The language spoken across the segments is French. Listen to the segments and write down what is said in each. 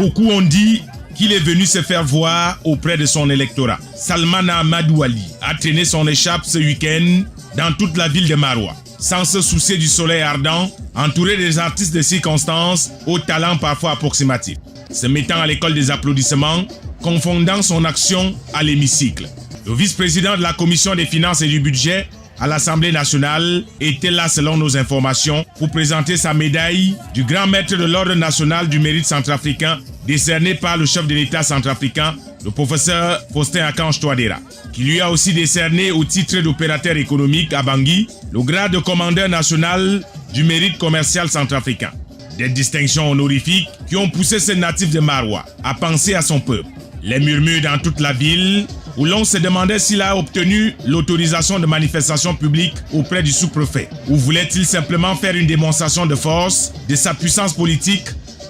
Beaucoup ont dit qu'il est venu se faire voir auprès de son électorat. Salmana Amadou Ali a traîné son écharpe ce week-end dans toute la ville de Maroua, sans se soucier du soleil ardent, entouré des artistes de circonstances aux talents parfois approximatifs, se mettant à l'école des applaudissements, confondant son action à l'hémicycle. Le vice-président de la commission des finances et du budget à l'Assemblée nationale était là selon nos informations pour présenter sa médaille du grand maître de l'ordre national du mérite centrafricain décerné par le chef de l'État centrafricain, le professeur Faustin Akange Touadéra, qui lui a aussi décerné au titre d'opérateur économique à Bangui le grade de commandeur national du mérite commercial centrafricain. Des distinctions honorifiques qui ont poussé ce natif de Maroua à penser à son peuple. Les murmures dans toute la ville où l'on se demandait s'il a obtenu l'autorisation de manifestation publique auprès du sous-préfet, ou voulait-il simplement faire une démonstration de force de sa puissance politique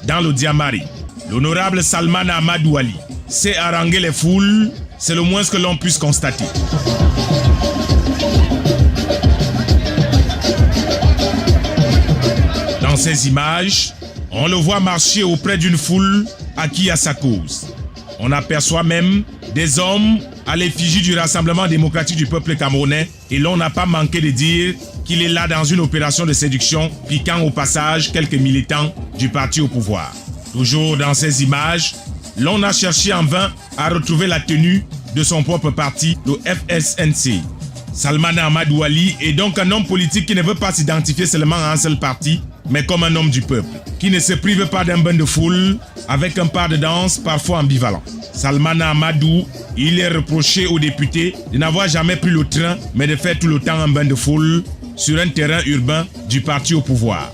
dans le Diamari. L'honorable Salmana Amadou Ali sait haranguer les foules, c'est le moins que l'on puisse constater. Dans ces images, on le voit marcher auprès d'une foule acquis à sa cause. On aperçoit même des hommes à l'effigie du Rassemblement démocratique du peuple camerounais et l'on n'a pas manqué de dire qu'il est là dans une opération de séduction, piquant au passage quelques militants du parti au pouvoir. Toujours dans ces images, l'on a cherché en vain à retrouver la tenue de son propre parti, le FSNC. Salmana Amadou Ali est donc un homme politique qui ne veut pas s'identifier seulement à un seul parti, mais comme un homme du peuple, qui ne se prive pas d'un bain de foule avec un pas de danse parfois ambivalent. Salmana Amadou, il est reproché aux députés de n'avoir jamais pris le train, mais de faire tout le temps un bain de foule sur un terrain urbain du parti au pouvoir.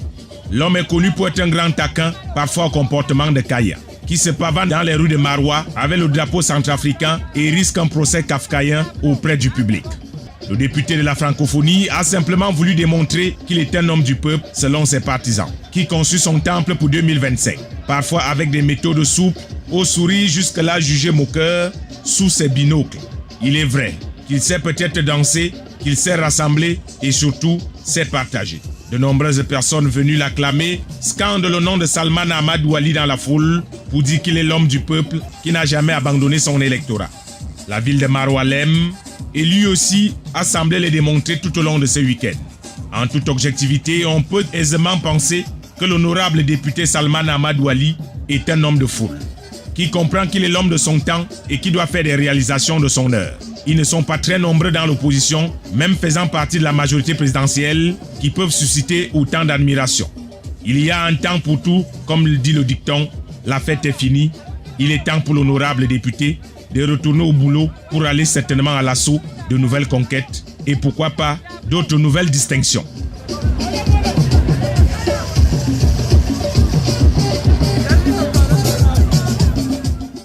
L'homme est connu pour être un grand taquin, parfois au comportement de Kaya, qui se pavane dans les rues de Maroua avec le drapeau centrafricain et risque un procès kafkaïen auprès du public. Le député de la francophonie a simplement voulu démontrer qu'il est un homme du peuple selon ses partisans, qui conçut son temple pour 2025, parfois avec des méthodes souples, au sourire jusque-là jugé moqueur, sous ses binocles. Il est vrai qu'il sait peut-être danser, qu'il sait rassembler et surtout sait partager. De nombreuses personnes venues l'acclamer scandent le nom de Salmana Amadou Ali dans la foule pour dire qu'il est l'homme du peuple qui n'a jamais abandonné son électorat. La ville de Maroua l'aime et lui aussi a semblé le démontrer tout au long de ce week-end. En toute objectivité, on peut aisément penser que l'honorable député Salmana Amadou Ali est un homme de foule, qui comprend qu'il est l'homme de son temps et qui doit faire des réalisations de son heure. Ils ne sont pas très nombreux dans l'opposition, même faisant partie de la majorité présidentielle, qui peuvent susciter autant d'admiration. Il y a un temps pour tout, comme le dit le dicton, la fête est finie. Il est temps pour l'honorable député de retourner au boulot pour aller certainement à l'assaut de nouvelles conquêtes et pourquoi pas d'autres nouvelles distinctions.